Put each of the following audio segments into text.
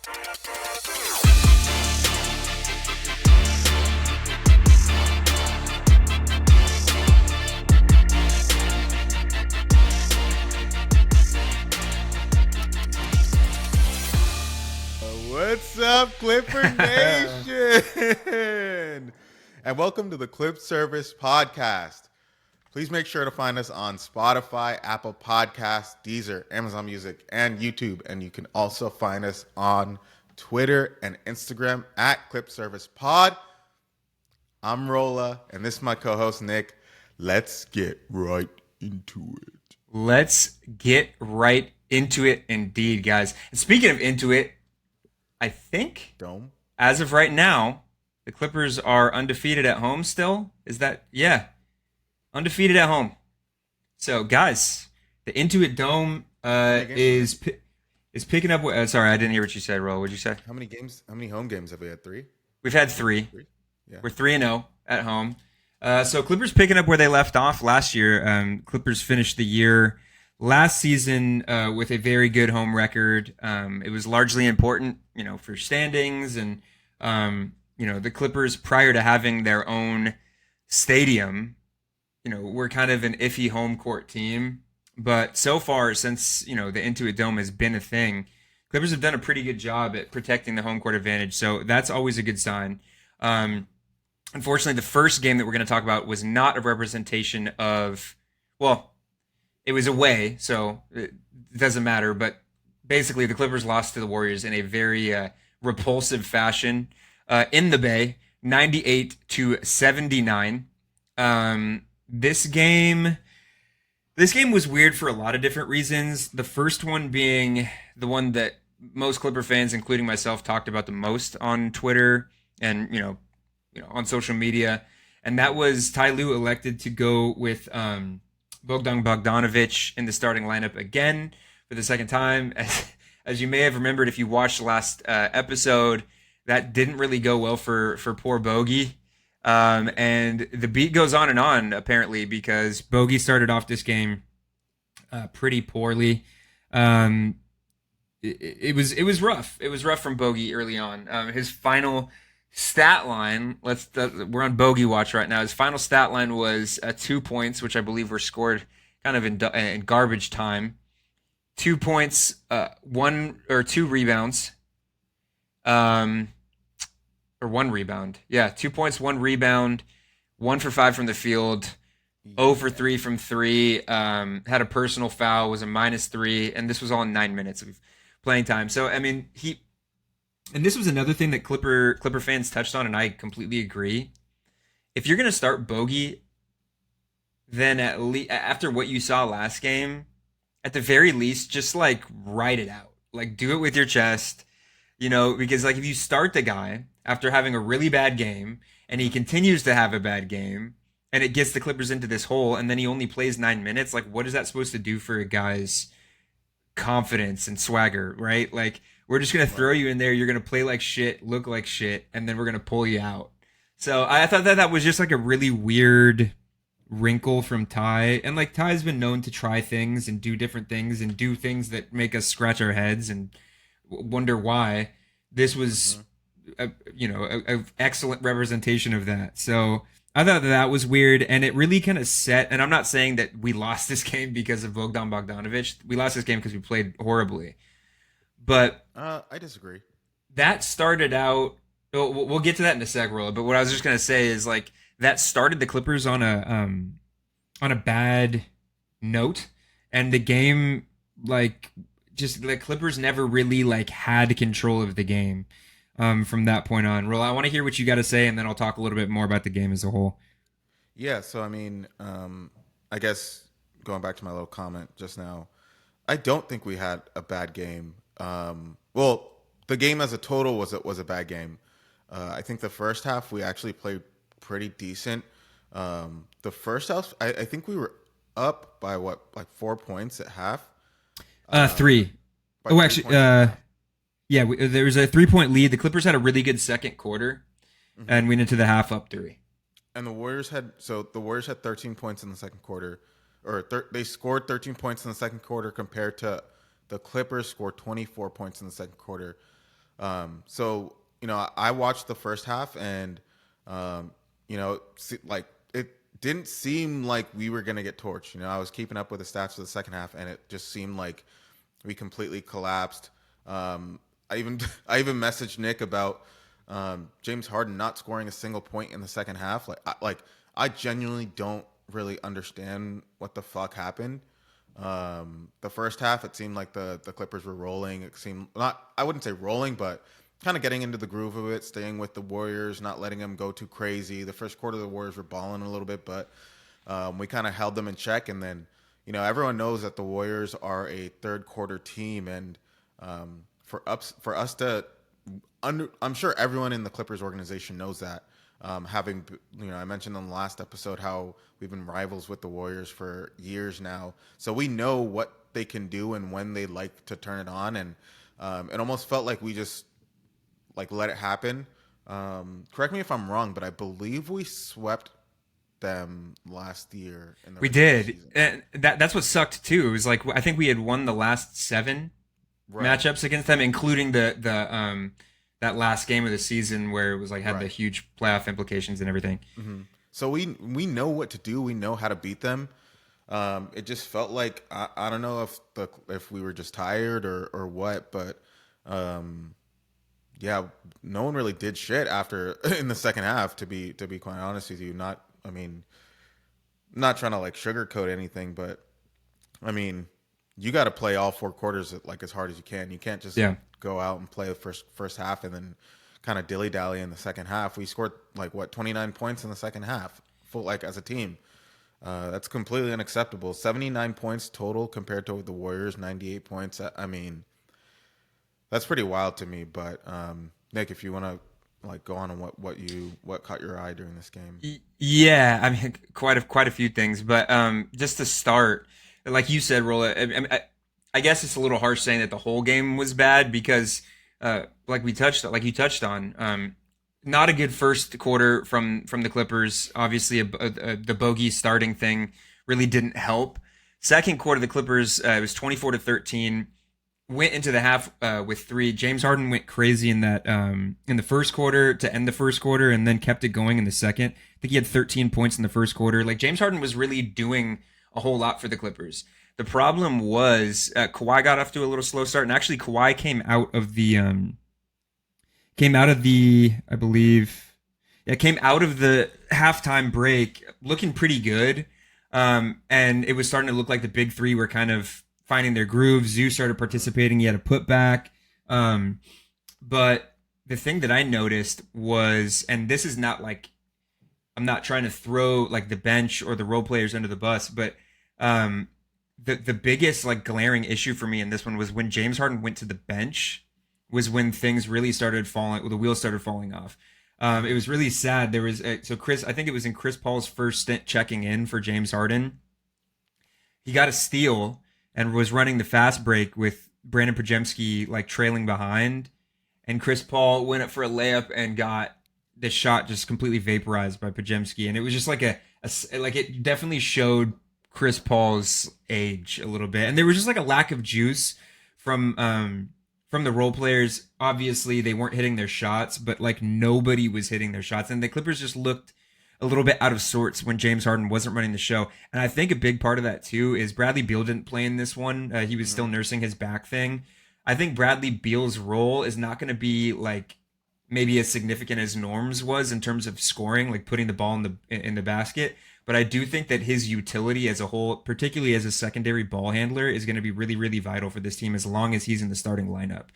What's up, Clipper Nation? And welcome to the Clip Service Podcast. Please make sure to find us on Spotify, Apple Podcasts, Deezer, Amazon Music, and YouTube. And you can also find us on Twitter and Instagram at Clip Service Pod. I'm Rolla, and this is my co-host, Nick. Let's get right into it. Let's get right into it indeed, guys. And speaking of into it, I think Dome. As of right now, the Clippers are undefeated at home still. Is that? Yeah. Undefeated at home. So, guys, the Intuit Dome is picking up. Sorry, I didn't hear what you said, Ro. What'd you say? How many games? How many home games have we had? 3? We've had 3. Yeah. We're 3-0 at home. So Clippers picking up where they left off last year. Clippers finished the year last season with a very good home record. It was largely important, for standings, and the Clippers, prior to having their own stadium, were kind of an iffy home court team. But so far, since the Intuit Dome has been a thing, Clippers have done a pretty good job at protecting the home court advantage. So that's always a good sign. Unfortunately, the first game that we're going to talk about was not a representation of, well, it was away, so it doesn't matter. But basically, the Clippers lost to the Warriors in a very repulsive fashion in the Bay, 98-79. This game was weird for a lot of different reasons. The first one being the one that most Clipper fans, including myself, talked about the most on Twitter and on social media, and that was Ty Lue elected to go with Bogdan Bogdanovic in the starting lineup again for the second time. As you may have remembered if you watched the last episode, that didn't really go well for poor Bogey. And the beat goes on and on, apparently, because Bogey started off this game pretty poorly. It was rough. It was rough from Bogey early on. His final stat line, we're on Bogey watch right now. His final stat line was 2 points, which I believe were scored kind of in garbage time. 2 points, 1 or 2 rebounds, or 1 rebound. Yeah, 2 points, 1 rebound, 1 for 5 from the field, 0 for 3 from 3. Had a personal foul, was a -3, and this was all in 9 minutes of playing time. So I mean, and this was another thing that Clipper fans touched on, and I completely agree. If you're going to start Bogey, then at least after what you saw last game, at the very least, just write it out. Do it with your chest, because if you start the guy after having a really bad game and he continues to have a bad game and it gets the Clippers into this hole and then he only plays 9 minutes, what is that supposed to do for a guy's confidence and swagger, right? We're just going to throw you in there. You're going to play like shit, look like shit, and then we're going to pull you out. So I thought that was just a really weird wrinkle from Ty. And Ty's been known to try things and do different things and do things that make us scratch our heads and wonder why. This was, a excellent representation of that. So I thought that was weird, and it really kind of set, and I'm not saying that we lost this game because of Bogdan Bogdanovic. We lost this game because we played horribly. But I disagree. That started out. We'll get to that in a sec, Rolla. But what I was just gonna say is that started the Clippers on a bad note, and the game just the Clippers never really had control of the game from that point on. Rolla, I want to hear what you got to say, and then I'll talk a little bit more about the game as a whole. Yeah. So I mean, I guess going back to my little comment just now, I don't think we had a bad game. Well, the game as a total was a bad game. I think the first half we actually played pretty decent. The first half, I think we were up by 4 points at half. 3. Oh, actually, yeah, there was a 3-point lead. The Clippers had a really good second quarter, and went into the half up 3. And the Warriors had 13 points in the second quarter, or they scored 13 points in the second quarter compared to the Clippers scored 24 points in the second quarter. So I watched the first half, and like it didn't seem like we were gonna get torched. I was keeping up with the stats for the second half, and it just seemed like we completely collapsed. I even I even messaged Nick about James Harden not scoring a single point in the second half. I genuinely don't really understand what the fuck happened. The first half, it seemed like the Clippers were rolling. It seemed not, I wouldn't say rolling, but kind of getting into the groove of it, staying with the Warriors, not letting them go too crazy. The first quarter, the Warriors were balling a little bit, but we kind of held them in check. And then, everyone knows that the Warriors are a third quarter team, and for us to, I'm sure everyone in the Clippers organization knows that. I mentioned on the last episode how we've been rivals with the Warriors for years now, so we know what they can do and when they like to turn it on, and it almost felt like we just let it happen. Correct me if I'm wrong, but I believe we swept them last year in the We regular did, season. and that's what sucked too. It was like I think we had won the last 7 Right, matchups against them, including the that last game of the season where it was like had the right. huge playoff implications and everything. So we know what to do. We know how to beat them. It just felt like I don't know if we were just tired or what, but yeah, no one really did shit after in the second half. To be quite honest with you, I mean, not trying to sugarcoat anything, but I mean, you got to play all 4 quarters as hard as you can. You can't just Yeah. go out and play the first half and then kind of dilly dally in the second half. We scored 29 points in the second half, full as a team. That's completely unacceptable. 79 points total compared to the Warriors 98 points. I mean, that's pretty wild to me. But Nick, if you want to go on what caught your eye during this game. Yeah, I mean, quite a few things, but just to start, like you said, Rolla. I guess it's a little harsh saying that the whole game was bad because, like you touched on, not a good first quarter from the Clippers. Obviously, the bogey starting thing really didn't help. Second quarter, the Clippers it was 24-13. Went into the half with 3. James Harden went crazy in that in the first quarter to end the first quarter, and then kept it going in the second. I think he had 13 points in the first quarter. Like James Harden was really doing a whole lot for the Clippers. The problem was Kawhi got off to a little slow start, and actually Kawhi I believe, came out of the halftime break looking pretty good, and it was starting to look like the big three were kind of finding their groove. Zoo started participating. He had a putback. But the thing that I noticed was, and this is not I'm not trying to throw the bench or the role players under the bus, but the biggest glaring issue for me in this one was when James Harden went to the bench was when things really started falling, the wheels started falling off. It was really sad. There was I think it was in Chris Paul's first stint checking in for James Harden. He got a steal and was running the fast break with Brandon Pajemski trailing behind, and Chris Paul went up for a layup and got the shot just completely vaporized by Pajemski, and it was just it definitely showed Chris Paul's age a little bit, and there was just a lack of juice from the role players. Obviously, they weren't hitting their shots, but nobody was hitting their shots, and the Clippers just looked a little bit out of sorts when James Harden wasn't running the show. And I think a big part of that too is Bradley Beal didn't play in this one. He was still nursing his back thing. I think Bradley Beal's role is not going to be maybe as significant as Norm's was in terms of scoring, putting the ball in the basket. But I do think that his utility as a whole, particularly as a secondary ball handler, is going to be really, really vital for this team as long as he's in the starting lineup.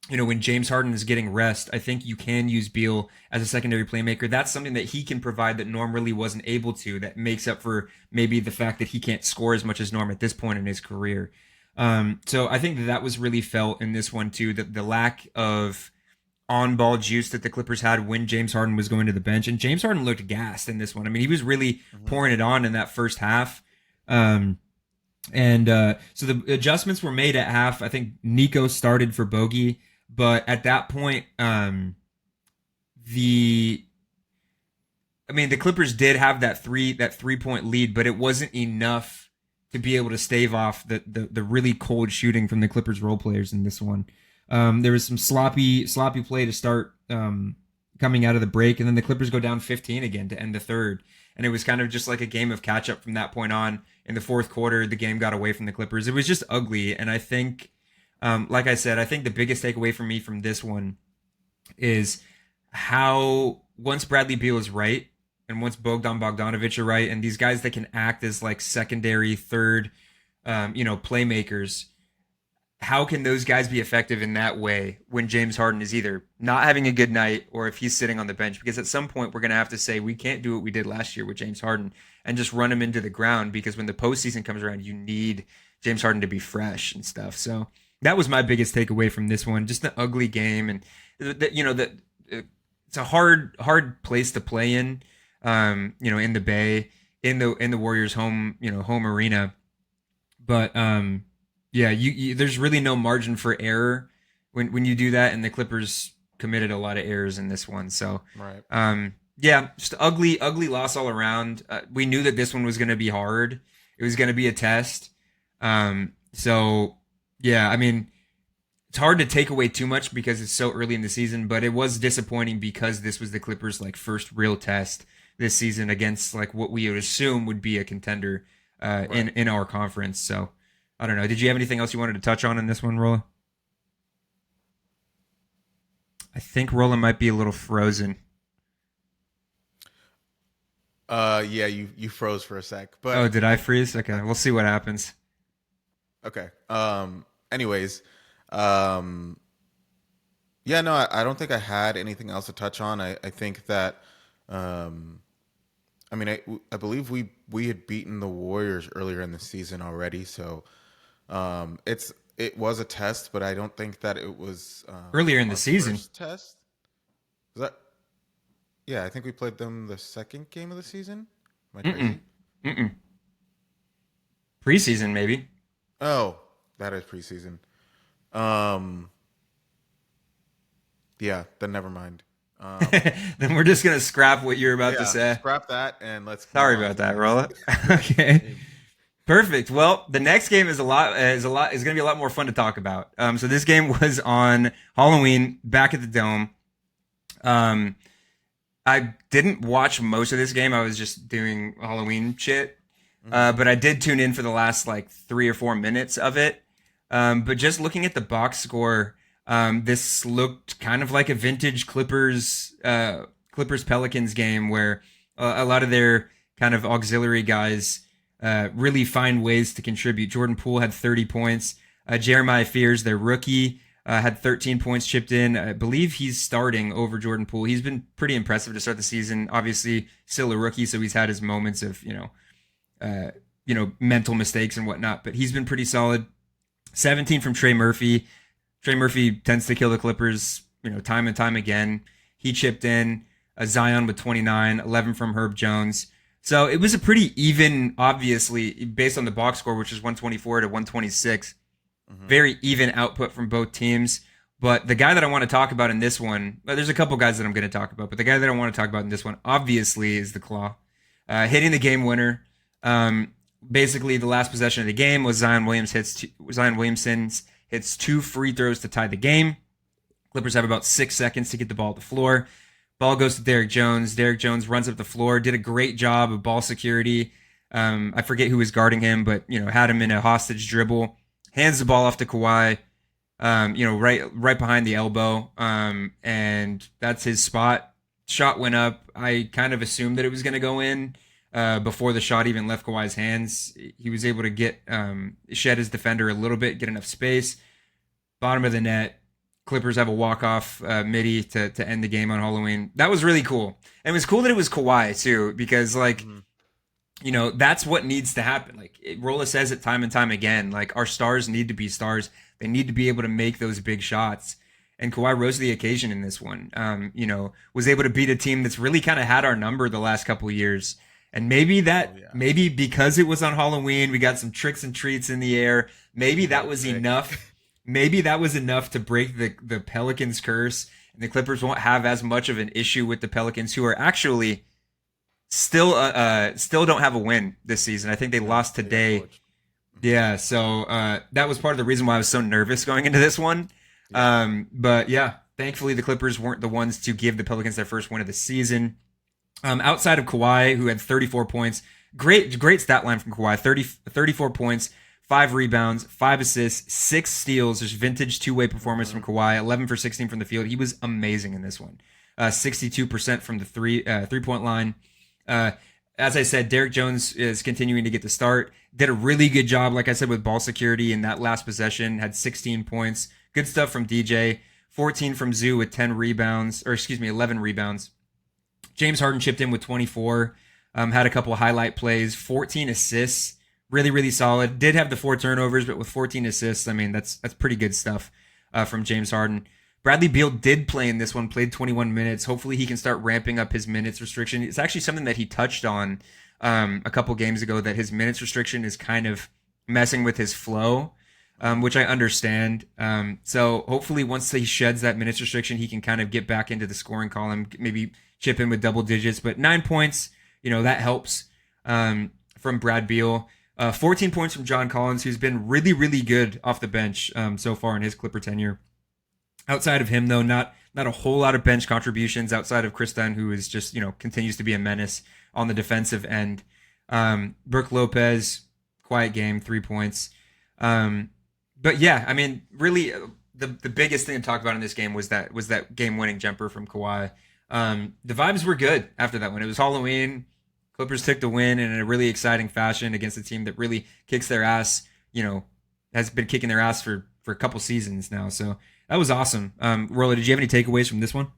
When James Harden is getting rest, I think you can use Beal as a secondary playmaker. That's something that he can provide that Norm really wasn't able to. That makes up for maybe the fact that he can't score as much as Norm at this point in his career. So I think that was really felt in this one too. That the lack of on-ball juice that the Clippers had when James Harden was going to the bench, and James Harden looked gassed in this one. I mean, he was really pouring it on in that first half. So the adjustments were made at half. I think Nico started for Bogey. But at that point, the Clippers did have that 3-point lead, but it wasn't enough to be able to stave off the really cold shooting from the Clippers role players in this one. There was some sloppy play to start coming out of the break, and then the Clippers go down 15 again to end the third. And it was kind of just like a game of catch up from that point on. In the fourth quarter, the game got away from the Clippers. It was just ugly. And I think, like I said, I think the biggest takeaway for me from this one is how once Bradley Beal is right and once Bogdanovich are right, and these guys that can act as like secondary, third, playmakers, how can those guys be effective in that way when James Harden is either not having a good night or if he's sitting on the bench? Because at some point we're going to have to say we can't do what we did last year with James Harden and just run him into the ground, because when the postseason comes around, you need James Harden to be fresh and stuff. So that was my biggest takeaway from this one. Just an ugly game, and it's a hard place to play in, in the Bay, in the Warriors' home arena, but yeah, there's really no margin for error when you do that, and the Clippers committed a lot of errors in this one. So, right. Yeah, just ugly loss all around. We knew that this one was going to be hard. It was going to be a test. So, yeah, I mean, it's hard to take away too much because it's so early in the season, but it was disappointing because this was the Clippers' like first real test this season against like what we would assume would be a contender Right. in our conference. So, I don't know. Did you have anything else you wanted to touch on in this one, Rolla? I think Rolla might be a little frozen. Yeah, you froze for a sec, but Oh, did I freeze? Okay, we'll see what happens. okay. Anyways, um, yeah, no, I don't think I had anything else to touch on. I think that, um, I mean, I believe we had beaten the Warriors earlier in the season already, so it was a test, but I don't think that it was Earlier in the our season. first test. Is that? Yeah, I think we played them the second game of the season. Am I Mm-mm. crazy? Mm-mm. Preseason, maybe. Oh, that is preseason. Um, yeah, then never mind. Then we're just gonna scrap what you're about to Yeah, say. scrap that and let's move Sorry on about to the that, next. Rolla. Okay. Perfect. Well, the next game is going to be a lot more fun to talk about. So this game was on Halloween back at the Dome. Um, I didn't watch most of this game. I was just doing Halloween shit. Hmm. But I did tune in for the last like 3 or 4 minutes of it. But just looking at the box score, this looked kind of like a vintage Clippers Pelicans game where a lot of their kind of auxiliary guys really find ways to contribute. Jordan Poole had 30 points. Jeremiah Fears, their rookie, had 13 points chipped in. I believe he's starting over Jordan Poole. He's been pretty impressive to start the season. Obviously, still a rookie, so he's had his moments of mental mistakes and whatnot. But he's been pretty solid. 17 from Trey Murphy. Trey Murphy tends to kill the Clippers, time and time again. He chipped in. Zion with 29, 11 from Herb Jones. So it was a pretty even, obviously, based on the box score, which is 124 to 126. Hmm. Very even output from both teams. But the guy that I want to talk about in this one, there's a couple guys that I'm going to talk about, but the guy that I want to talk about in this one, obviously, is the Klaw. Hitting the game winner. Basically, the last possession of the game was Zion Williamson's hits 2 free throws to tie the game. Clippers have about 6 seconds to get the ball at the floor. Ball goes to Derrick Jones. Derrick Jones runs up the floor, did a great job of ball security. I forget who was guarding him, but had him in a hostage dribble. Hands the ball off to Kawhi, right behind the elbow, and that's his spot. Shot went up. I kind of assumed that it was going to go in before the shot even left Kawhi's hands. He was able to get shed his defender a little bit, get enough space. Bottom of the net. Clippers have a walk-off midi to end the game on Halloween. That was really cool. And it was cool that it was Kawhi, too, because, that's what needs to happen. Like, Rolla says it time and time again. Like, our stars need to be stars. They need to be able to make those big shots. And Kawhi rose to the occasion in this one. Was able to beat a team that's really kind of had our number the last couple of years. And maybe because it was on Halloween, we got some tricks and treats in the air. Maybe that was enough. Maybe that was enough to break the Pelicans curse, and the Clippers won't have as much of an issue with the Pelicans, who are actually still don't have a win this season. I think they lost today. Yeah, so that was part of the reason why I was so nervous going into this one. Yeah. But yeah, thankfully the Clippers weren't the ones to give the Pelicans their first win of the season. Outside of Kawhi, who had 34 points, great stat line from Kawhi: 34 points, 5 rebounds, 5 assists, 6 steals. There's vintage two-way performance from Hmm. Kawhi. 11 for 16 from the field. He was amazing in this one. 62% from the three-point line. Uh, as I said, Derek Jones is continuing to get the start. Did a really good job, like I said, with ball security in that last possession. Had 16 points. Good stuff from DJ. 14 from Zoo with 10 rebounds, or excuse me, 11 rebounds. James Harden chipped in with 24. Had a couple of highlight plays. 14 assists. Really, really solid. Did have the 4 turnovers, but with 14 assists, I mean that's pretty good stuff from James Harden. Bradley Beal did play in this one, played 21 minutes. Hopefully he can start ramping up his minutes restriction. It's actually something that he touched on a couple games ago, that his minutes restriction is kind of messing with his flow, which I understand. So hopefully once he sheds that minutes restriction, he can kind of get back into the scoring column, maybe chip in with double digits. But 9 points, that helps from Brad Beal. 14 points from John Collins, who's been really, really good off the bench so far in his Clipper tenure. Outside of him, though, not a whole lot of bench contributions outside of Chris Dunn, who is just continues to be a menace on the defensive end. Brooke Lopez, quiet game, 3 points. But yeah, I mean, really, the biggest thing to talk about in this game was that game winning jumper from Kawhi. The vibes were good after that one. It was Halloween. Clippers took the win in a really exciting fashion against a team that really kicks their ass. Has been kicking their ass for a couple seasons now. So that was awesome. Rolla, did you have any takeaways from this one?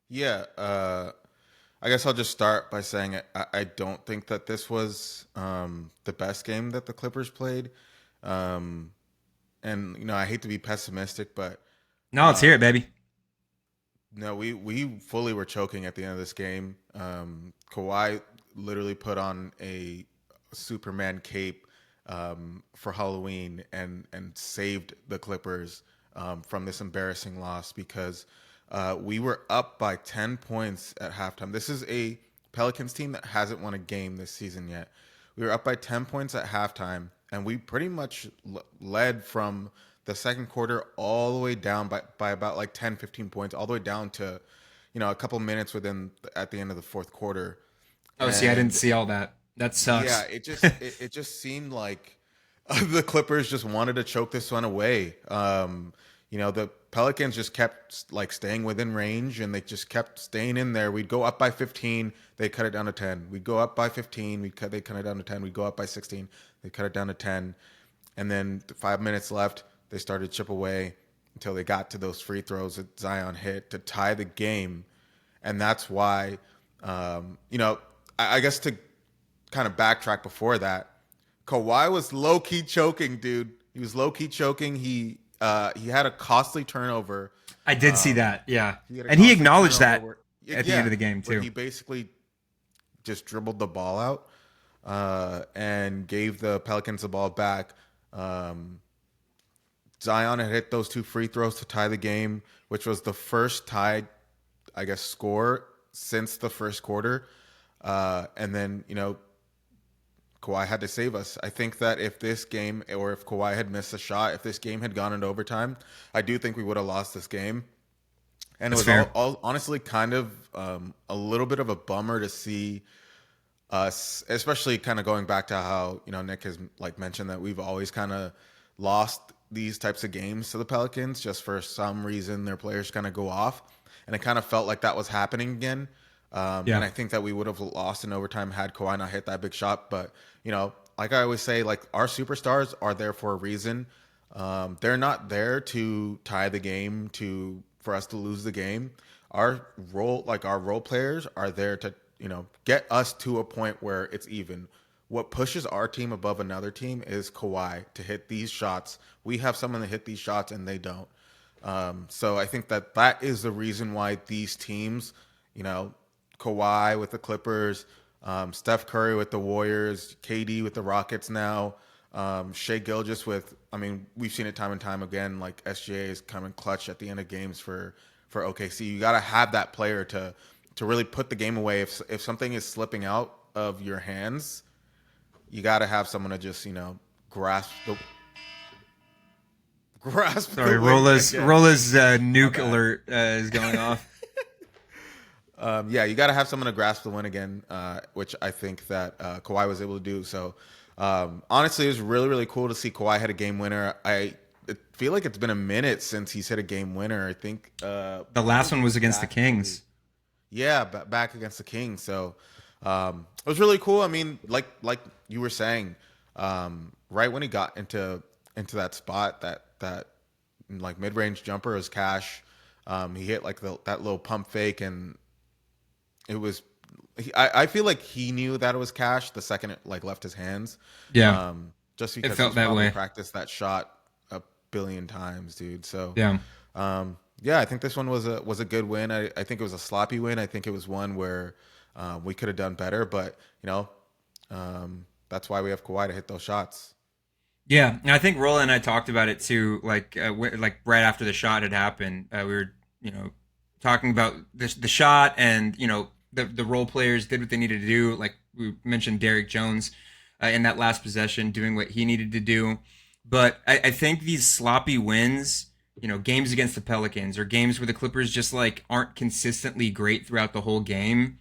Yeah. I guess I'll just start by saying I don't think that this was the best game that the Clippers played. And I hate to be pessimistic, but No, let's hear it, baby. no, we fully were choking at the end of this game. Kawhi literally put on a Superman cape for Halloween and saved the Clippers from this embarrassing loss because we were up by 10 points at halftime. This is a Pelicans team that hasn't won a game this season yet. We were up by 10 points at halftime, and we pretty much led from the second quarter all the way down by about like 10, 15 points, all the way down to, a couple minutes at the end of the fourth quarter. Oh, see, I didn't And see all that. That yeah, sucks. it just seemed like the Clippers just wanted to choke this one away. The Pelicans just kept like staying within range, and they just kept staying in there. We'd go up by 15, they cut it down to 10. We'd go up by 15, they cut it down to 10. We'd go up by 16, they cut it down to 10. And then 5 minutes left, they started to chip away until they got to those free throws that Zion hit to tie the game. And that's why, I guess to kind of backtrack before that, Kawhi was low key choking, dude. He was low key choking. He had a costly turnover. I did see that, yeah. He had a And he costly acknowledged turnover that where, at the end yeah, of the game, where too. he basically just dribbled the ball out and gave the Pelicans the ball back. Zion had hit those 2 free throws to tie the game, which was the first tied, I guess, score since the first quarter. And then, Kawhi had to save us. I think that if this game, or if Kawhi had missed a shot, if this game had gone into overtime, I do think we would have lost this game. And it That's was fair. all honestly kind of a little bit of a bummer to see us, especially kind of going back to how Nick has like mentioned that we've always kind of lost these types of games to the Pelicans just for some reason their players kind of go off, and it kind of felt like that was happening again. And Yeah. I think that we would have lost in overtime had Kawhi not hit that big shot. But like I always say, like our superstars are there for a reason. They're not there to tie the game for us to lose the game. Our role players are there to get us to a point where it's even. What pushes our team above another team is Kawhi to hit these shots. We have someone to hit these shots and they don't. So I think that is the reason why these teams, Kawhi with the Clippers, Steph Curry with the Warriors, KD with the Rockets now, Shea Gilgeous we've seen it time and time again, like SGA is coming clutch at the end of games for OKC. You got to have that player to really put the game away. If something is slipping out of your hands, you got to have someone to just grasp grasp Sorry, the win Rola's again. nuke alert is going off. Yeah, you got to have someone to grasp the win again, which I think that Kawhi was able to do. So, honestly, it was really, really cool to see Kawhi hit a game winner. I feel like it's been a minute since he's hit a game winner. I think The last one was against the Kings. Yeah, back against the Kings. So, it was really cool. I mean, like you were saying, right when he got into that spot, that like mid range jumper was cash. He hit like that little pump fake, and it was. I feel like he knew that it was cash the second it like left his hands. Yeah, Just it because felt he's that probably way. practiced that shot a billion times, dude. So, Yeah. yeah, I think this one was a good win. I think it was a sloppy win. I think it was one where we could have done better, but that's why we have Kawhi to hit those shots. Yeah, and I think Rolla and I talked about it too. Like right after the shot had happened, we were talking about the shot, and the role players did what they needed to do. Like we mentioned, Derrick Jones in that last possession doing what he needed to do. But I think these sloppy wins, games against the Pelicans or games where the Clippers just like aren't consistently great throughout the whole game,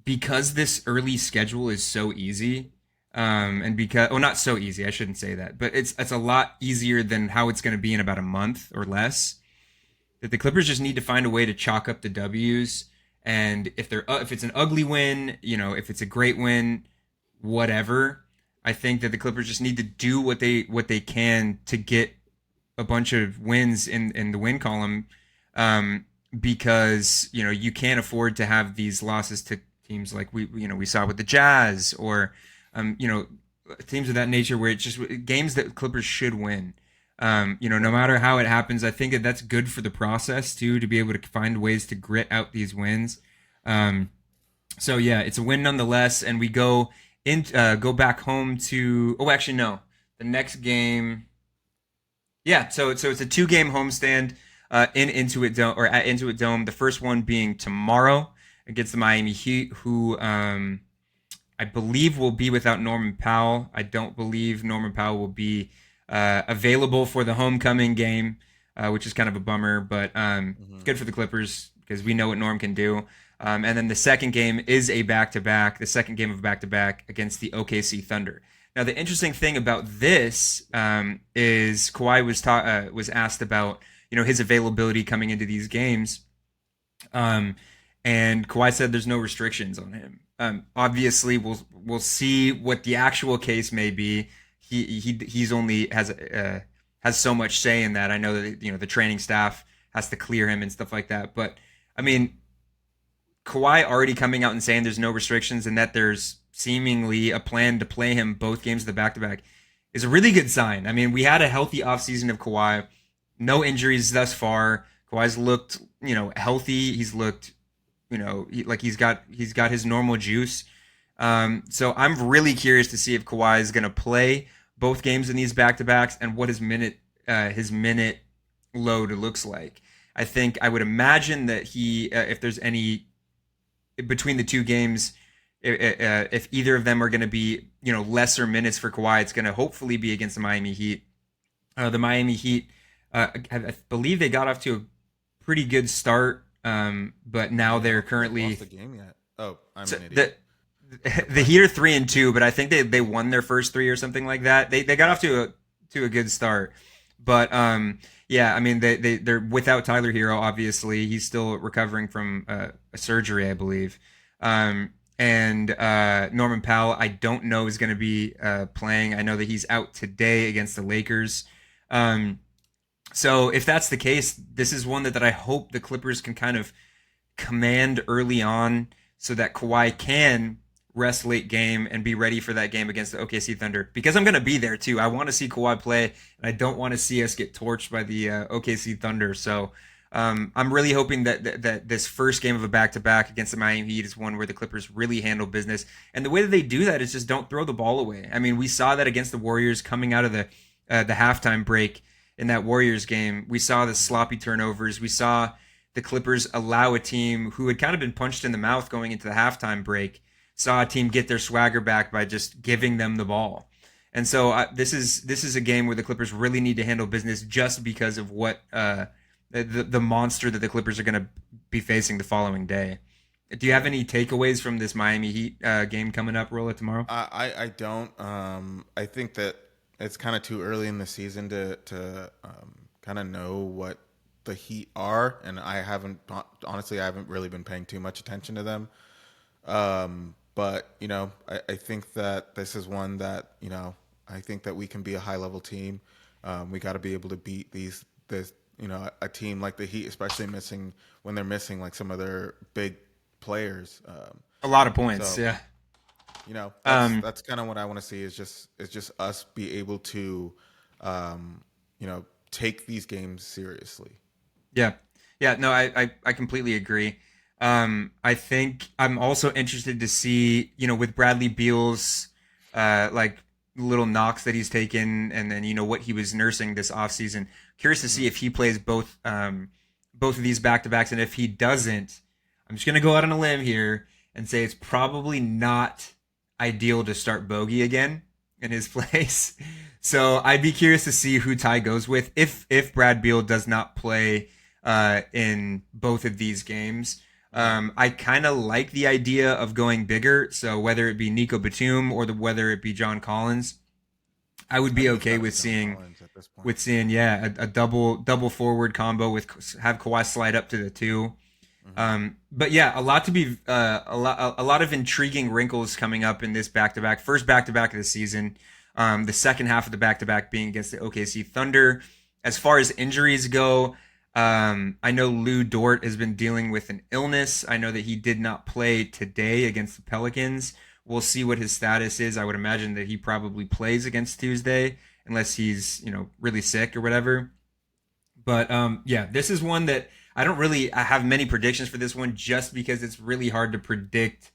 because this early schedule is so easy, and because not so easy, I shouldn't say that, but it's a lot easier than how it's going to be in about a month or less. That the Clippers just need to find a way to chalk up the W's, and if it's an ugly win, if it's a great win, whatever. I think that the Clippers just need to do what they can to get a bunch of wins in the win column, because you can't afford to have these losses to teams like we saw with the Jazz, or teams of that nature, where it's just games that Clippers should win. No matter how it happens, I think that's good for the process too, to be able to find ways to grit out these wins. So yeah, it's a win nonetheless, and we go back home to. Oh, actually, no, the next game. Yeah, so it's a 2-game homestand in Intuit Dome, or at Intuit Dome. The first one being tomorrow against the Miami Heat, who I believe will be without Norman Powell. I don't believe Norman Powell will be available for the homecoming game, which is kind of a bummer, but it's good for the Clippers because we know what Norm can do. And then the second game is a back-to-back, the second game of back-to-back against the OKC Thunder. Now, the interesting thing about this is Kawhi was asked about his availability coming into these games, and Kawhi said there's no restrictions on him. Obviously, we'll see what the actual case may be. He's only has so much say in that. I know that the training staff has to clear him and stuff like that, but I mean, Kawhi already coming out and saying there's no restrictions and that there's seemingly a plan to play him both games of the back-to-back is a really good sign. I mean, we had a healthy offseason of Kawhi, no injuries thus far. Kawhi's looked, healthy. He's looked, like he's got his normal juice. So I'm really curious to see if Kawhi is going to play both games in these back-to-backs and what his minute load looks like. I would imagine that if there's any between the two games, if either of them are going to be lesser minutes for Kawhi, it's going to hopefully be against the Miami Heat. The Miami Heat, I believe they got off to a pretty good start, but now they're currently lost the game yet. Oh, I'm so an idiot. the Heat are 3-2, but I think they won their first 3 or something like that. They got off to a good start, but yeah, I mean they're without Tyler Hero. Obviously, he's still recovering from a surgery, I believe. And Norman Powell, I don't know, is going to be playing. I know that he's out today against the Lakers. So if that's the case, this is one that I hope the Clippers can kind of command early on, so that Kawhi can rest late game and be ready for that game against the OKC Thunder. Because I'm going to be there too. I want to see Kawhi play, and I don't want to see us get torched by the OKC Thunder. So I'm really hoping that this first game of a back-to-back against the Miami Heat is one where the Clippers really handle business. And the way that they do that is just don't throw the ball away. I mean, we saw that against the Warriors coming out of the halftime break in that Warriors game. We saw the sloppy turnovers. We saw the Clippers allow a team who had kind of been punched in the mouth going into the halftime break, saw a team get their swagger back by just giving them the ball. And so this is a game where the Clippers really need to handle business just because of what the monster that the Clippers are going to be facing the following day. Do you have any takeaways from this Miami Heat game coming up, Rolla, tomorrow? I don't. I think that it's kind of too early in the season to kind of know what the Heat are, and I haven't really been paying too much attention to them. But I think that this is one that I think that we can be a high level team. We got to be able to beat a team like the Heat, especially when they're missing like some of their big players. A lot of points, So yeah. that's kind of what I want to see is just us be able to take these games seriously. Yeah. Yeah, no, I completely agree. I think I'm also interested to see, with Bradley Beal's like little knocks that he's taken and then, what he was nursing this offseason. Curious to see if he plays both of these back-to-backs. And if he doesn't, I'm just going to go out on a limb here and say it's probably not ideal to start Bogey again in his place. So I'd be curious to see who Ty goes with if Brad Beal does not play in both of these games. I kind of like the idea of going bigger. So whether it be Nico Batum or whether it be John Collins, I would be okay with seeing a double forward combo with have Kawhi slide up to the two. But yeah, a lot to be a lot of intriguing wrinkles coming up in this first back to back of the season. The second half of the back to back being against the OKC Thunder. As far as injuries go, I know Lou Dort has been dealing with an illness. I know that he did not play today against the Pelicans. We'll see what his status is. I would imagine that he probably plays against Tuesday unless he's, really sick or whatever. But yeah, this is one that I have many predictions for this one just because it's really hard to predict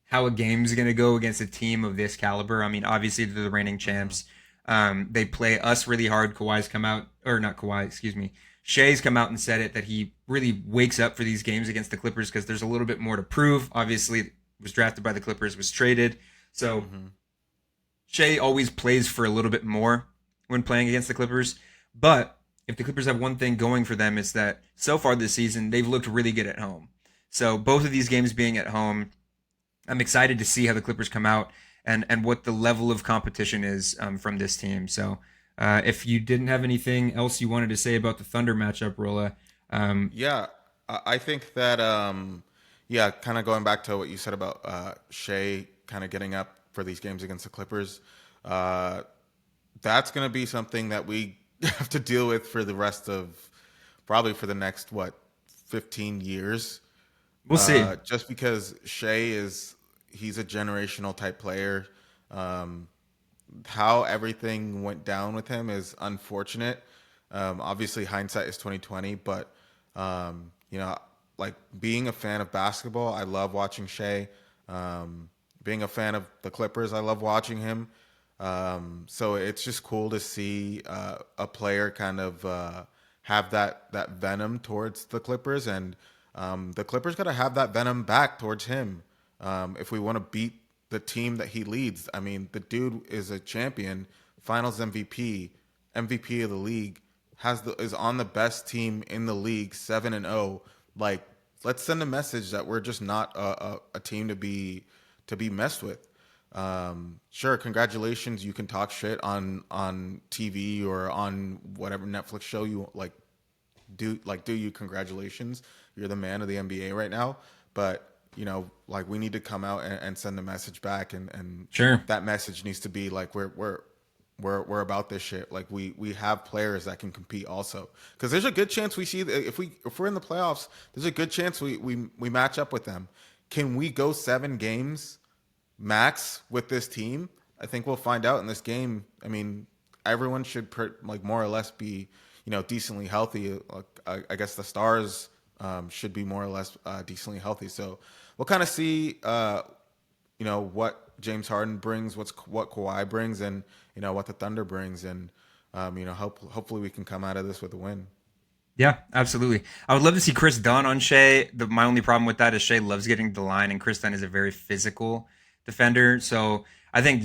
how a game's going to go against a team of this caliber. I mean, obviously they're the reigning champs. They play us really hard. Kawhi's come out, or not Kawhi, excuse me. Shai's come out and said it that he really wakes up for these games against the Clippers because there's a little bit more to prove. Obviously, was drafted by the Clippers, was traded. So Shai always plays for a little bit more when playing against the Clippers. But if the Clippers have one thing going for them, it's that so far this season, they've looked really good at home. So both of these games being at home, I'm excited to see how the Clippers come out and what the level of competition is from this team. So if you didn't have anything else you wanted to say about the Thunder matchup, Rolla. Yeah, I think that kind of going back to what you said about Shai kind of getting up for these games against the Clippers, that's going to be something that we have to deal with for the rest of probably for the next 15 years. We'll see. Just because he's a generational type player. How everything went down with him is unfortunate. Obviously hindsight is 2020, but like being a fan of basketball, I love watching Shai. Being a fan of the Clippers, I love watching him. So it's just cool to see a player kind of have that venom towards the Clippers, and the Clippers got to have that venom back towards him if we want to beat the team that he leads. I mean, the dude is a champion, Finals MVP, MVP of the league, is on the best team in the league, 7-0. Like, let's send a message that we're just not a team to be messed with. Sure, congratulations. You can talk shit on TV or on whatever Netflix show you like. Do you congratulations? You're the man of the NBA right now. But like we need to come out and send a message back, and sure, that message needs to be like we're about this shit. Like we have players that can compete also, because there's a good chance we see if we're in the playoffs, there's a good chance we match up with them. Can we go 7 games max with this team? I think we'll find out in this game. I mean, everyone should more or less be decently healthy. I guess the stars should be more or less decently healthy. So we'll kind of see what James Harden brings, what Kawhi brings, and what the Thunder brings, and hopefully we can come out of this with a win. Yeah, absolutely. I would love to see Chris Dunn on Shai. My only problem with that is Shai loves getting to the line, and Chris Dunn is a very physical defender. So I think,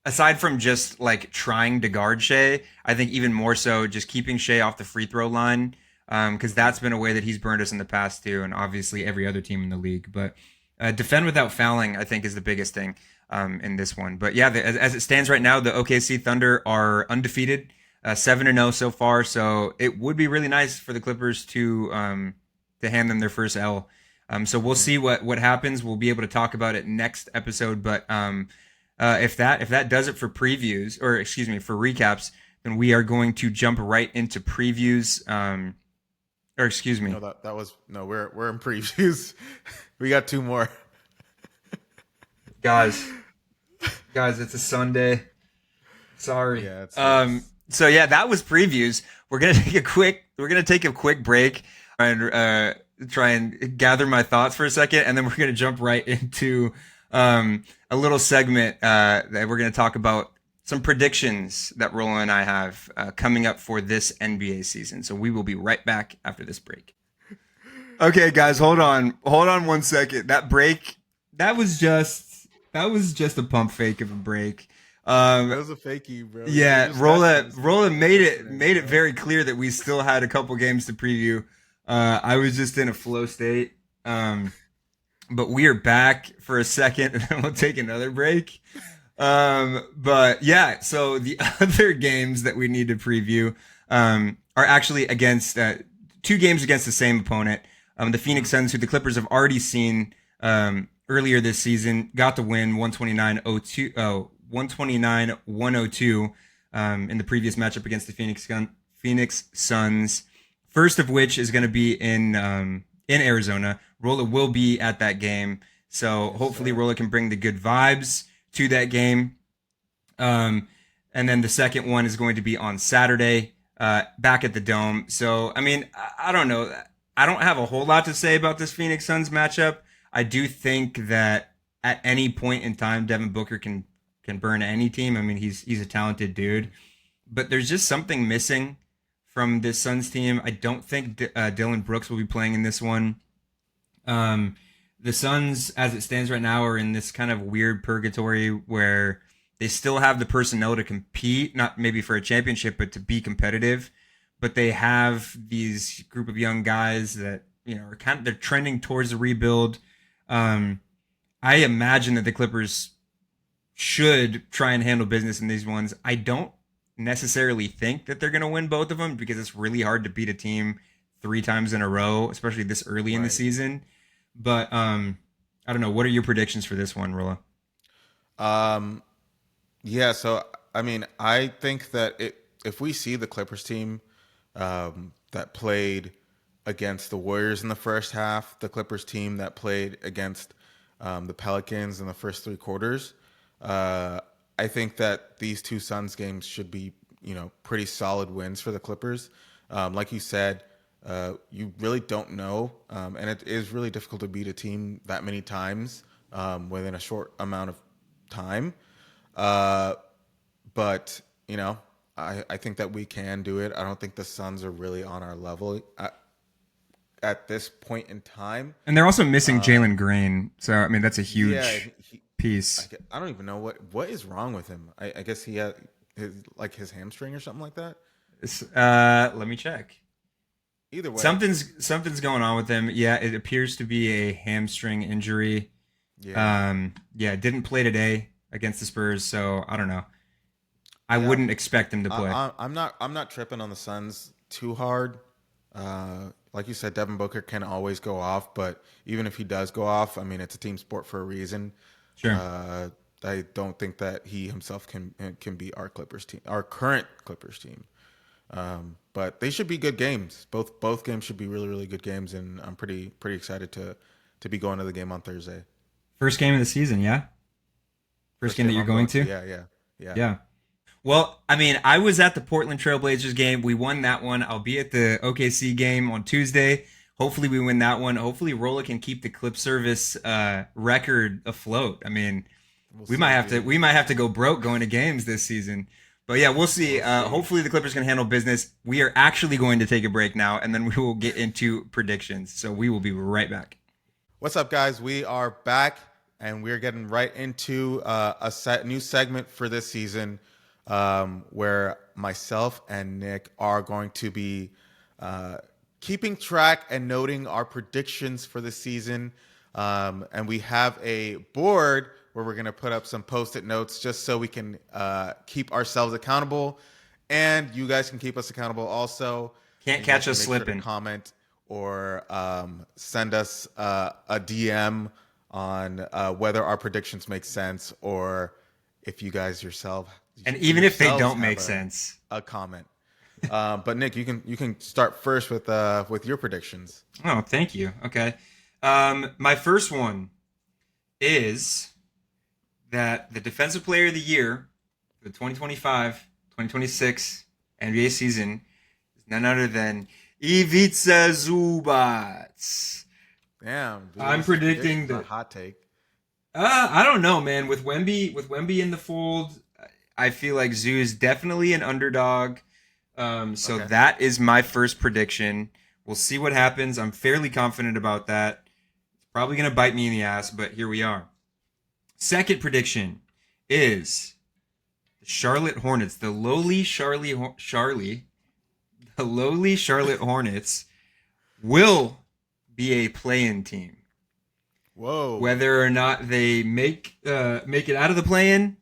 aside from just like trying to guard Shai, I think even more so just keeping Shai off the free throw line, because that's been a way that he's burned us in the past too, and obviously every other team in the league. But defend without fouling, I think, is the biggest thing in this one. But yeah, as it stands right now, the OKC Thunder are undefeated, 7-0 so far. So it would be really nice for the Clippers to hand them their first L. So we'll see what happens. We'll be able to talk about it next episode. But if that does it for previews, or excuse me, for recaps, then we are going to jump right into previews. Or excuse me. No, that was no. We're in previews. We got 2 more. Guys, it's a Sunday. Sorry. Yeah. So yeah, that was previews. We're gonna take a quick break and try and gather my thoughts for a second, and then we're gonna jump right into a little segment that we're gonna talk about some predictions that Roland and I have coming up for this NBA season. So we will be right back after this break. Okay, guys, hold on 1 second. That break, that was just a pump fake of a break. That was a fakie, bro. Yeah, Roland made it very clear that we still had a couple games to preview. I was just in a flow state. But we are back for a second, and then we'll take another break. But yeah, so the other games that we need to preview are actually against 2 games against the same opponent. The Phoenix Suns, who the Clippers have already seen earlier this season, got the win 129-102 in the previous matchup against the Phoenix Suns. First of which is going to be in Arizona. Rolla will be at that game, so hopefully Rolla can bring the good vibes to that game. And then the second one is going to be on Saturday, back at the Dome. So, I mean, I don't know. I don't have a whole lot to say about this Phoenix Suns matchup. I do think that at any point in time, Devin Booker can burn any team. I mean, he's a talented dude, but there's just something missing from this Suns team. I don't think Dylan Brooks will be playing in this one. The Suns, as it stands right now, are in this kind of weird purgatory where they still have the personnel to compete, not maybe for a championship, but to be competitive. But they have these group of young guys that, you know, they're trending towards a rebuild. I imagine that the Clippers should try and handle business in these ones. I don't necessarily think that they're going to win both of them because it's really hard to beat a team 3 times in a row, especially this early in the season. But I don't know. What are your predictions for this one, Rolla? Yeah, so I mean, I think that if we see the Clippers team that played against the Warriors in the first half, the Clippers team that played against the Pelicans in the first 3 quarters, I think that these 2 Suns games should be, you know, pretty solid wins for the Clippers. Like you said, you really don't know, and it is really difficult to beat a team that many times within a short amount of time. But, you know, I think that we can do it. I don't think the Suns are really on our level at this point in time. And they're also missing Jalen Green. So, I mean, that's a huge piece. I don't even know what is wrong with him. I guess he had his hamstring or something like that. Let me check. Either way, something's going on with him. Yeah, it appears to be a hamstring injury. Yeah. Didn't play today against the Spurs, so I don't know. I wouldn't expect him to play. I'm not tripping on the Suns too hard. Like you said, Devin Booker can always go off, but even if he does go off, I mean, it's a team sport for a reason. Sure. I don't think that he himself can be our current Clippers team. But they should be good games. Both games should be really, really good games, and I'm pretty excited to be going to the game on Thursday. First game of the season, yeah? First game that you're going to? Yeah. Well, I mean, I was at the Portland Trailblazers game. We won that one. I'll be at the OKC game on Tuesday. Hopefully we win that one. Hopefully Rolla can keep the clip service record afloat. I mean, we might have to go broke going to games this season. But yeah, we'll see. Hopefully the Clippers can handle business. We are actually going to take a break now, and then we will get into predictions. So we will be right back. What's up, guys? We are back. and we're getting right into new segment for this season, where myself and Nick are going to be keeping track and noting our predictions for the season. And we have a board where we're going to put up some post-it notes just so we can keep ourselves accountable, and you guys can keep us accountable also. Can't catch us slipping. Sure to comment or send us a DM on whether our predictions make sense, or if you guys and even if they don't make sense, a comment. But Nick, you can start first with your predictions. Oh, thank you. Okay, my first one is that the Defensive Player of the Year for the 2025-2026 NBA season is none other than Ivica Zubac. Damn, dude, I'm predicting that hot take. I don't know, man. With Wemby in the fold, I feel like Zoo is definitely an underdog. So that is my first prediction. We'll see what happens. I'm fairly confident about that. It's probably gonna bite me in the ass, but here we are. Second prediction is the Charlotte Hornets, the lowly Charlotte Hornets will be a play-in team. Whoa! Whether or not they make it out of the play-in,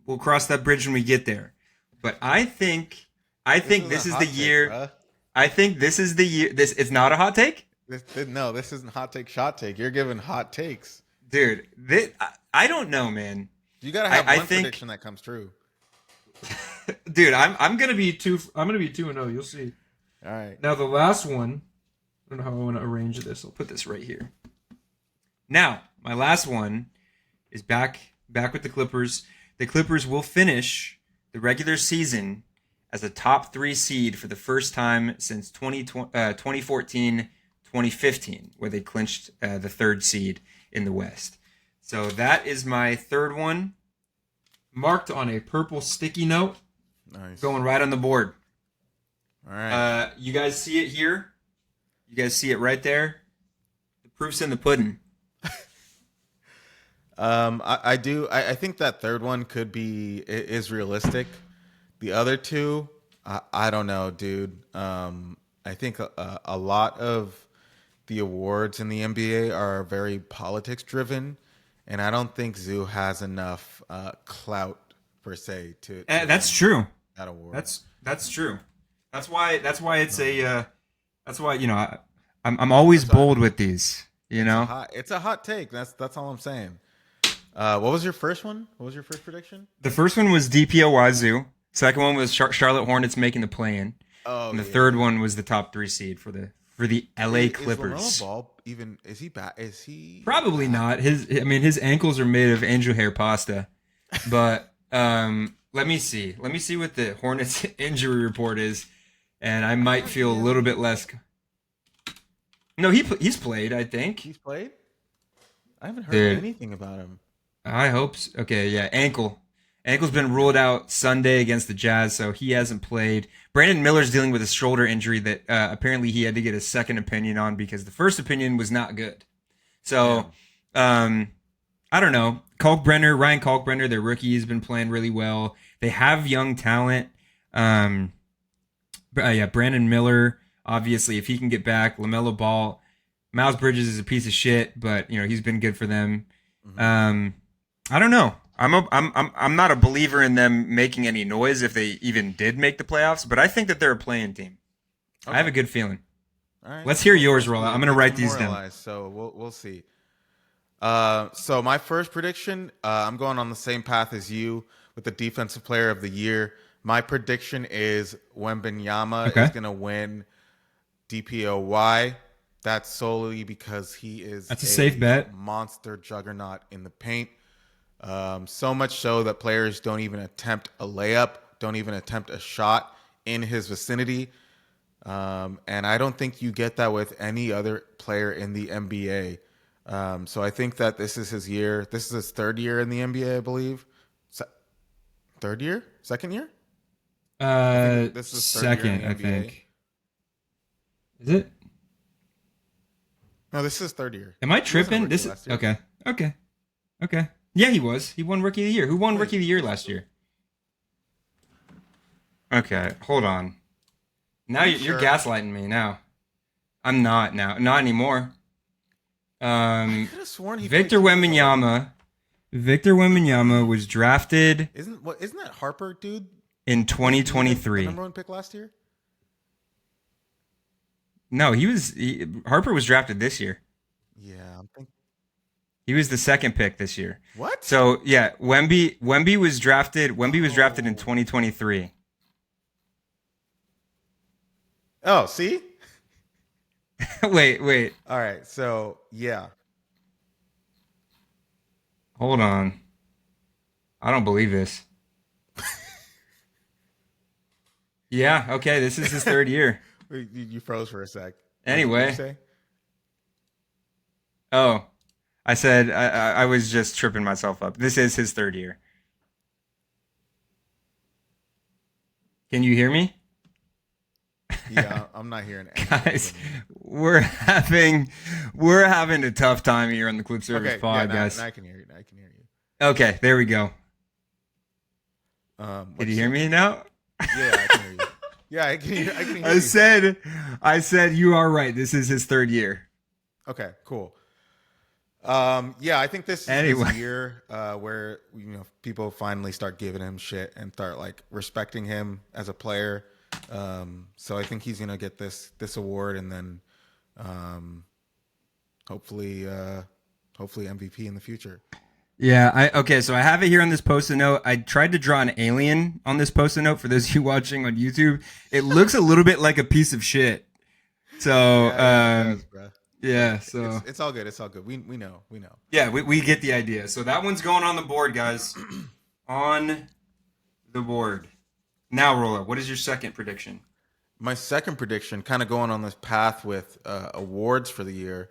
we'll cross that bridge when we get there. But I think this is the year. Bruh. I think this is the year. This it's not a hot take. This isn't hot take, shot take. You're giving hot takes, dude. I don't know, man. You gotta have one prediction that comes true. Dude, I'm gonna be 2-0. You'll see. All right. Now the last one. I don't know how I want to arrange this. I'll put this right here. Now my last one is back with the Clippers. The Clippers will finish the regular season as a top 3 seed for the first time since 2014-2015, where they clinched the 3rd seed in the West. So that is my third one, marked on a purple sticky note. Nice. Going right on the board. All right. You guys see it here? You guys see it right there? The proof's in the pudding. I do. I think that third one is realistic. The other two, I don't know, dude. I think a lot of the awards in the NBA are very politics driven, and I don't think Zoo has enough clout per se to. That's true. That award. That's true. That's why it's a. That's why I'm always bold with these. It's a hot take. That's all I'm saying. What was your first one? What was your first prediction? The first one was DPOY Zoo. Second one was Charlotte Hornets making the play-in. Oh, and the third one was the top 3 seed for the LA Clippers. Is LaMelo Ball even? Is he bad? Is he? Probably not. His ankles are made of angel hair pasta. But let me see. Let me see what the Hornets injury report is, and I might feel a little bit less. No, he's played. I think he's played. I haven't heard anything about him. I hope so. Okay, yeah, ankle's been ruled out Sunday against the Jazz, so he hasn't played. Brandon Miller's dealing with a shoulder injury that apparently he had to get a second opinion on because the first opinion was not good. So, I don't know. Ryan Kalkbrenner, their rookie, has been playing really well. They have young talent. Brandon Miller, obviously, if he can get back. LaMelo Ball, Miles Bridges is a piece of shit, but he's been good for them. Mm-hmm. I don't know. I'm not a believer in them making any noise if they even did make the playoffs, but I think that they're a play-in team. Okay. I have a good feeling. All right. Let's hear yours, Roll. I'm going to write these down. So we'll see. So my first prediction, I'm going on the same path as you with the Defensive Player of the Year. My prediction is Wembanyama is going to win DPOY. That's solely because he is a safe bet. Monster juggernaut in the paint. So much so that players don't even attempt a layup, don't even attempt a shot in his vicinity. And I don't think you get that with any other player in the NBA. So I think that this is his year. This is his 3rd year in the NBA, I believe. 3rd year? 2nd year? This is second, I think. Is it? No, this is 3rd year. Am I tripping? This is okay. Okay. Yeah, he was. He won Rookie of the Year. Who won Rookie of the Year last year? Okay, hold on. Now you're Sure. gaslighting me now. I'm not now. Not anymore. I could have sworn he played Victor 2 years already. Wembanyama. Victor Wembanyama was drafted Isn't that Harper, dude? in Wasn't he the 2023. number one pick last year? No, Harper was drafted this year. Yeah, I'm thinking. He was the second pick this year. What? So yeah, Wemby was drafted. Wemby was drafted in Oh. 2023. Oh, see? Wait. All right. So, yeah. Hold on. I don't believe this. Yeah. Okay. This is his third year. You froze for a sec. What did you Anyway. say? Oh, I said I was just tripping myself up. This is his third year. Can you hear me? Yeah, I'm not hearing anything Guys, from you. we're having a tough time here on the Clip Service Okay, Pod, yeah, guys. now I can hear you. Now I can hear you. Okay, there we go. What'd Can you hear say? me now? Yeah, I can hear you. Yeah, I can hear you. I said you are right. This is his third year. Okay, cool. Yeah, I think this is Anyway. his year where people finally start giving him shit and start like respecting him as a player. So I think he's gonna get this award and then hopefully MVP in the future. Yeah, okay, so I have it here on this post-it note. I tried to draw an alien on this post-it note for those of you watching on YouTube. It looks a little bit like a piece of shit. So, it does, bruh. yeah, so It's all good. It's all good. We know. yeah, we get the idea. So that one's going on the board, guys. On the board. Now, Rolla, what is your second prediction? My second prediction, kind of going on this path with awards for the year,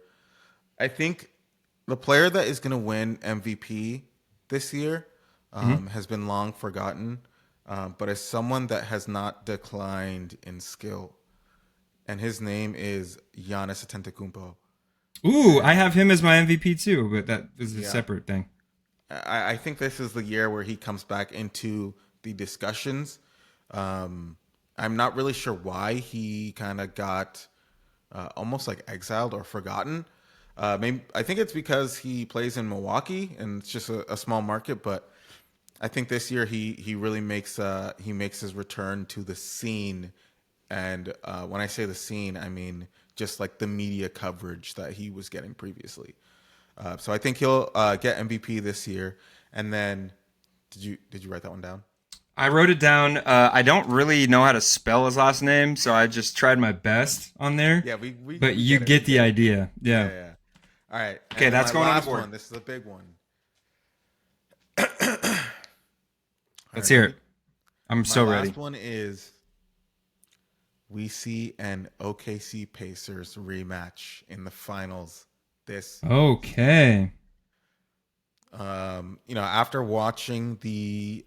I think the player that is going to win MVP this year has been long forgotten, but is someone that has not declined in skill. And his name is Giannis Antetokounmpo. Ooh, I have him as my MVP too, but that is a Yeah. separate thing. I think this is the year where he comes back into the discussions. I'm not really sure why he kind of got almost like exiled or forgotten. Maybe I think it's because he plays in Milwaukee and it's just a small market. But I think this year he really makes his return to the scene. And when I say the scene, I mean just like the media coverage that he was getting previously. So I think he'll get MVP this year. And then, did you write that one down? I wrote it down. I don't really know how to spell his last name, so I just tried my best on there. Yeah, but you get the idea. Yeah. Yeah. All right. Okay, And that's my going on the last board. one. This is a big one. Let's hear it. I'm so My ready. last one is we see an OKC Pacers rematch in the finals. Okay. After watching the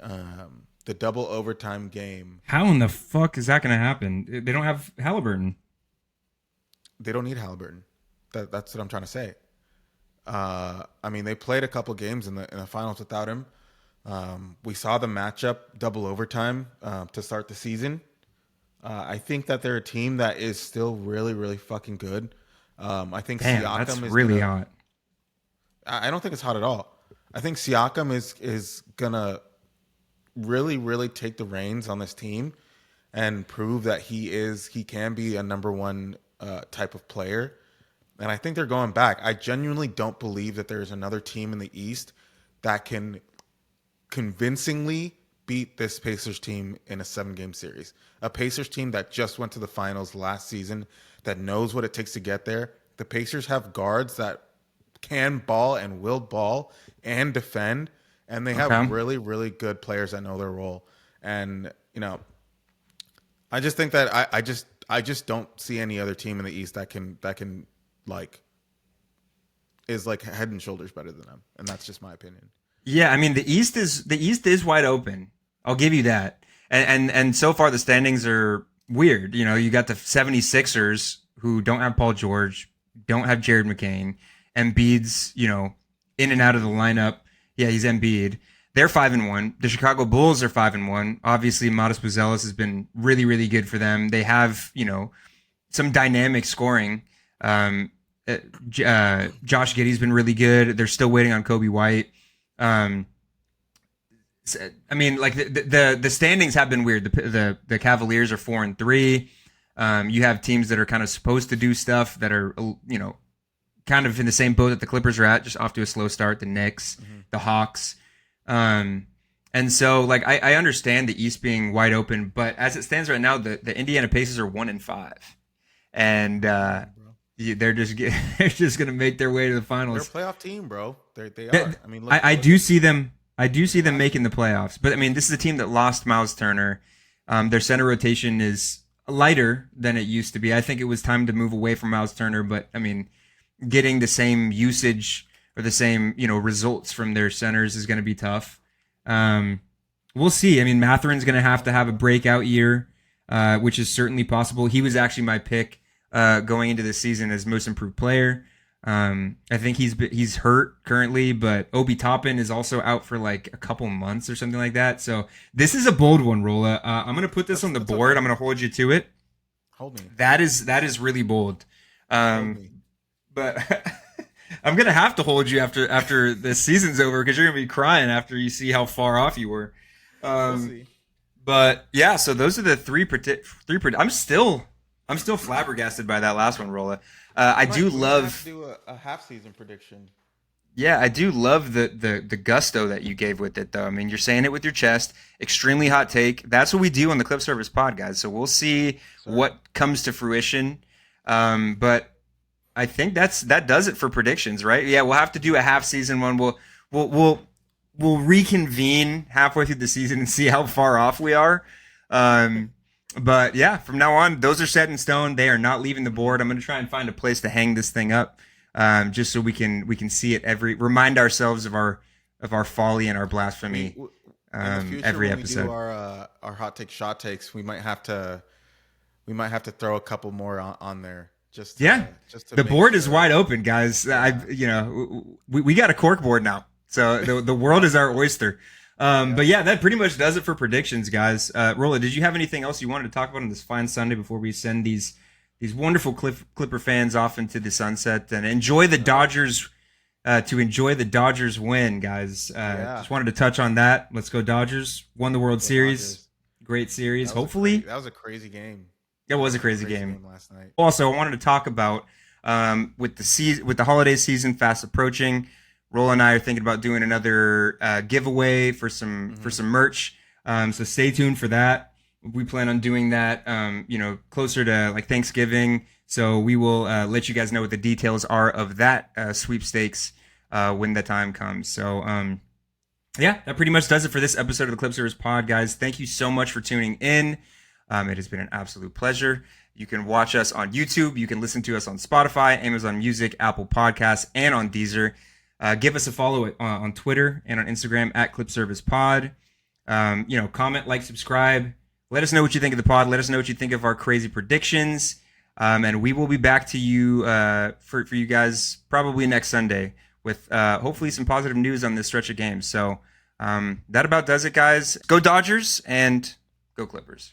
double overtime game, How in the fuck is that going to happen? They don't have Halliburton. they don't need Halliburton. That's what I'm trying to say. They played a couple games in the finals without him. We saw the matchup double overtime to start the season. I think that they're a team that is still really, really fucking good. I think Damn, Siakam that's is really gonna, hot. I don't think it's hot at all. I think Siakam is gonna really, really take the reins on this team and prove that he can be a number one type of player. And I think they're going back. I genuinely don't believe that there's another team in the East that can convincingly beat this Pacers team in a 7-game series. A Pacers team that just went to the finals last season, that knows what it takes to get there. The Pacers have guards that can ball and will ball and defend, and they have really, really good players that know their role. And I just think that I just don't see any other team in the East that can is like head and shoulders better than them, and that's just my opinion. Yeah, I mean the East is wide open. I'll give you that. And so far the standings are weird. You got the 76ers who don't have Paul George, don't have Jared McCain, Embiid's, in and out of the lineup. Yeah, he's Embiid. They're 5-1. The Chicago Bulls are 5-1. Obviously, Modest Buzelis has been really, really good for them. They have, some dynamic scoring. Josh Giddey's been really good. They're still waiting on Kobe White. I mean, like the standings have been weird. The Cavaliers are 4-3. You have teams that are kind of supposed to do stuff that are, kind of in the same boat that the Clippers are at, just off to a slow start. The Knicks, the Hawks. And so, like, I understand the East being wide open, but as it stands right now, the Indiana Pacers are 1-5, and they're just gonna make their way to the finals. They're a playoff team, bro. They are. I mean, I do see them. I do see them making the playoffs, but I mean, this is a team that lost Miles Turner. Their center rotation is lighter than it used to be. I think it was time to move away from Miles Turner, but I mean, getting the same usage or the same, results from their centers is going to be tough. We'll see. I mean, Matherin's going to have a breakout year, which is certainly possible. He was actually my pick going into the season as most improved player. I think he's hurt currently, but Obi Toppin is also out for like a couple months or something like that. So this is a bold one, Rolla. I'm going to put this on the board. Okay. I'm going to hold you to it. Hold me. That is really bold. But I'm going to have to hold you after this season's over because you're going to be crying after you see how far off you were. We'll see. But yeah, so those are the three. I'm still flabbergasted by that last one, Rolla. I do love. Have to do a half season prediction. Yeah, I do love the gusto that you gave with it, though. I mean, you're saying it with your chest. Extremely hot take. That's what we do on the Clip Service Pod, guys. So we'll see what comes to fruition. But I think that does it for predictions, right? Yeah, we'll have to do a half season one. We'll reconvene halfway through the season and see how far off we are. But yeah, from now on, those are set in stone. They are not leaving the board. I'm going to try and find a place to hang this thing up, just so we can see it remind ourselves of our folly and our blasphemy. Every episode. When we do our hot take shot takes, we might have to throw a couple more on there. Just the board is wide open, guys. Yeah. We got a cork board now, so the world is our oyster. But yeah, that pretty much does it for predictions, guys. Rolla, did you have anything else you wanted to talk about on this fine Sunday before we send these wonderful Clipper fans off into the sunset and enjoy the Dodgers? To enjoy the Dodgers win, guys. Just wanted to touch on that. Let's go Dodgers! Won the World Series. Dodgers. Great series. Hopefully, that was a crazy game. It was a crazy game last night. Also, I wanted to talk about with the holiday season fast approaching. Rolla and I are thinking about doing another giveaway for some merch. So stay tuned for that. We plan on doing that, closer to like Thanksgiving. So we will let you guys know what the details are of that sweepstakes when the time comes. So yeah, that pretty much does it for this episode of the Clip Service Pod, guys. Thank you so much for tuning in. It has been an absolute pleasure. You can watch us on YouTube. You can listen to us on Spotify, Amazon Music, Apple Podcasts, and on Deezer. Give us a follow on Twitter and on Instagram at Clip Service Pod. Comment, like, subscribe. Let us know what you think of the pod. Let us know what you think of our crazy predictions. And we will be back to you for you guys probably next Sunday with hopefully some positive news on this stretch of games. So that about does it, guys. Go Dodgers and go Clippers.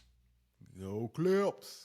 Go Clips.